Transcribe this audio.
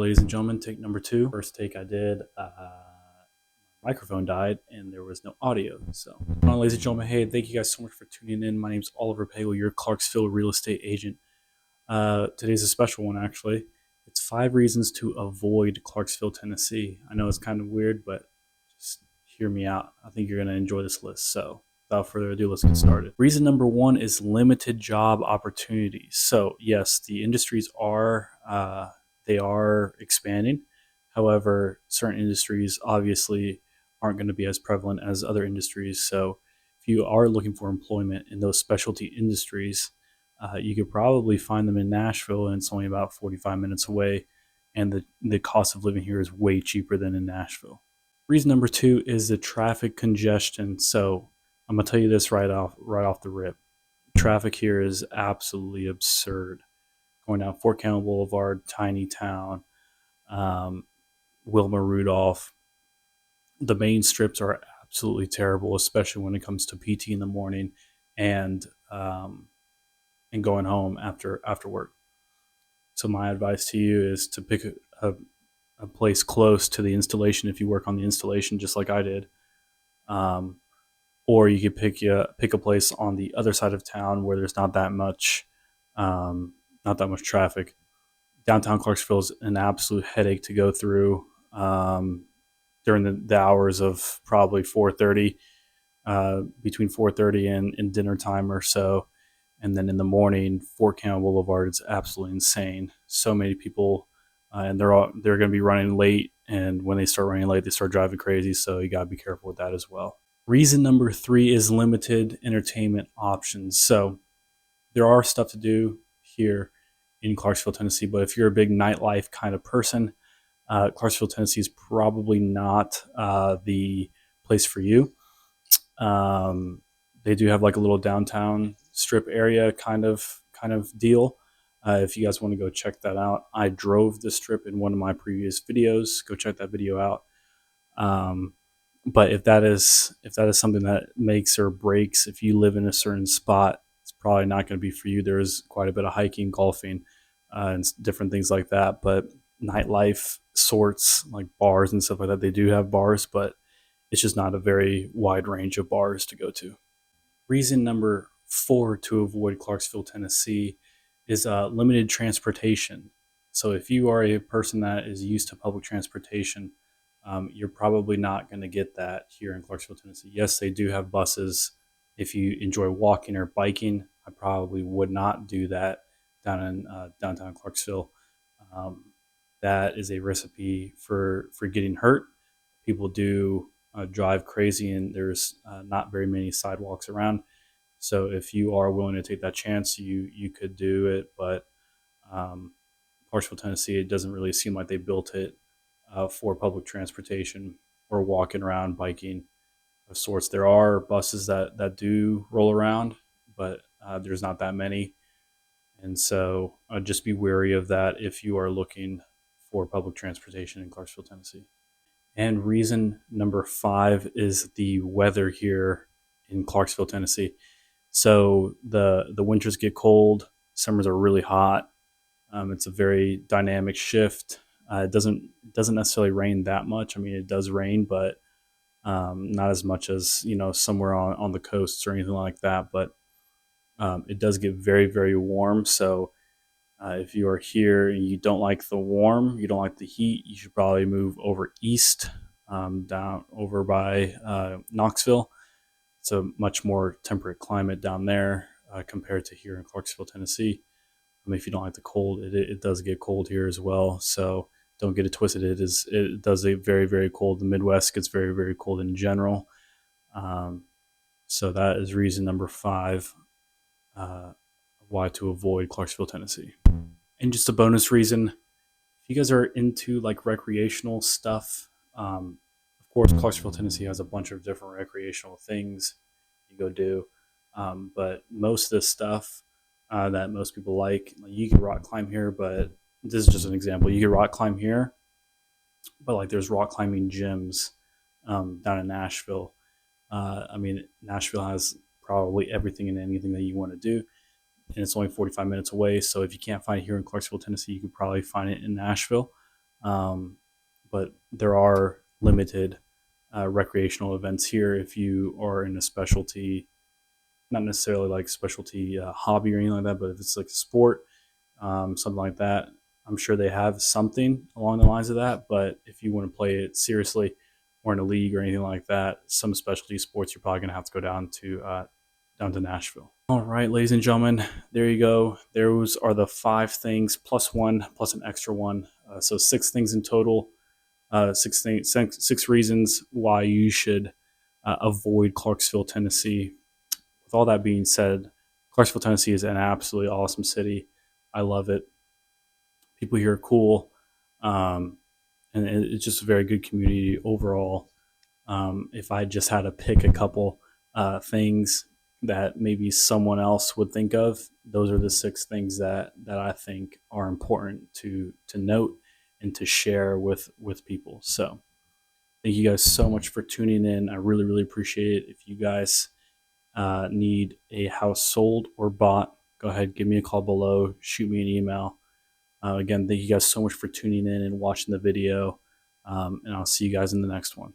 Ladies and gentlemen, take number two. First take I did, microphone died and there was no audio. So, ladies and gentlemen, hey, thank you guys so much for tuning in. My name's Oliver Pagel, your Clarksville real estate agent. Today's a special one, actually. It's 5 reasons to avoid Clarksville, Tennessee. I know it's kind of weird, but just hear me out. I think you're going to enjoy this list. So, without further ado, let's get started. Reason number 1 is limited job opportunities. So, yes, the industries are they are expanding. However, certain industries obviously aren't going to be as prevalent as other industries. So, if you are looking for employment in those specialty industries, you could probably find them in Nashville, and it's only about 45 minutes away. And the cost of living here is way cheaper than in Nashville. Reason number 2 is the traffic congestion. So I'm gonna tell you this right off the rip. Traffic here is absolutely absurd. Going down Fort Campbell Boulevard, tiny town, Wilma Rudolph. The main strips are absolutely terrible, especially when it comes to PT in the morning and going home after work. So my advice to you is to pick a place close to the installation if you work on the installation, just like I did. Or you could pick a place on the other side of town where there's not that much traffic. Downtown Clarksville is an absolute headache to go through during the hours of probably 4:30, between 4:30 and dinner time or so. And then in the morning, Fort Campbell Boulevard is absolutely insane. So many people, and they're going to be running late. And when they start running late, they start driving crazy. So you got to be careful with that as well. Reason number 3 is limited entertainment options. So there are stuff to do here in Clarksville, Tennessee. But if you're a big nightlife kind of person, Clarksville, Tennessee is probably not the place for you. They do have like a little downtown strip area kind of deal. If you guys want to go check that out, I drove the strip in one of my previous videos. Go check that video out. But if that is something that makes or breaks, if you live in a certain spot, it's probably not going to be for you. There is quite a bit of hiking, golfing, and different things like that. But nightlife sorts, like bars and stuff like that, they do have bars, but it's just not a very wide range of bars to go to. Reason number 4 to avoid Clarksville, Tennessee is limited transportation. So if you are a person that is used to public transportation, you're probably not going to get that here in Clarksville, Tennessee. Yes, they do have buses. If you enjoy walking or biking, I probably would not do that down in downtown Clarksville. That is a recipe for getting hurt. People do drive crazy, and there's not very many sidewalks around. So if you are willing to take that chance, you could do it. But Clarksville, Tennessee, it doesn't really seem like they built it for public transportation or walking around, biking of sorts. There are buses that do roll around, but there's not that many. And so just be wary of that if you are looking for public transportation in Clarksville, Tennessee. And reason number 5 is the weather here in Clarksville, Tennessee. So the winters get cold, summers are really hot. It's a very dynamic shift. It doesn't necessarily rain that much. I mean, it does rain, but not as much as somewhere on the coasts or anything like that. But it does get very, very warm. So if you are here and you don't like the warm, you don't like the heat, you should probably move over east, down over by Knoxville. It's a much more temperate climate down there compared to here in Clarksville, Tennessee. If you don't like the cold, it does get cold here as well. So don't get it twisted. It does get very, very cold. The Midwest gets very, very cold in general. So that is reason number 5 why to avoid Clarksville, Tennessee. And just a bonus reason, if you guys are into like recreational stuff, of course, Clarksville, Tennessee has a bunch of different recreational things you go do. But most of the stuff that most people like, you can rock climb here, but this is just an example. You can rock climb here, but like there's rock climbing gyms down in Nashville. Nashville has probably everything and anything that you want to do, and it's only 45 minutes away. So if you can't find it here in Clarksville, Tennessee, you could probably find it in Nashville. But there are limited recreational events here if you are in a specialty, not necessarily like specialty hobby or anything like that, but if it's like a sport, something like that, I'm sure they have something along the lines of that. But if you want to play it seriously or in a league or anything like that, some specialty sports, you're probably going to have to go down to Nashville. All right, ladies and gentlemen, there you go. Those are the 5 things plus one plus an extra one. So 6 things in total. 6 reasons why you should avoid Clarksville, Tennessee. With all that being said, Clarksville, Tennessee is an absolutely awesome city. I love it. People here are cool, and it's just a very good community overall. If I just had to pick a couple things that maybe someone else would think of, those are the 6 things that I think are important to note and to share with people. So thank you guys so much for tuning in. I really, really appreciate it. If you guys need a house sold or bought, go ahead, give me a call below, shoot me an email. Again, thank you guys so much for tuning in and watching the video, and I'll see you guys in the next one.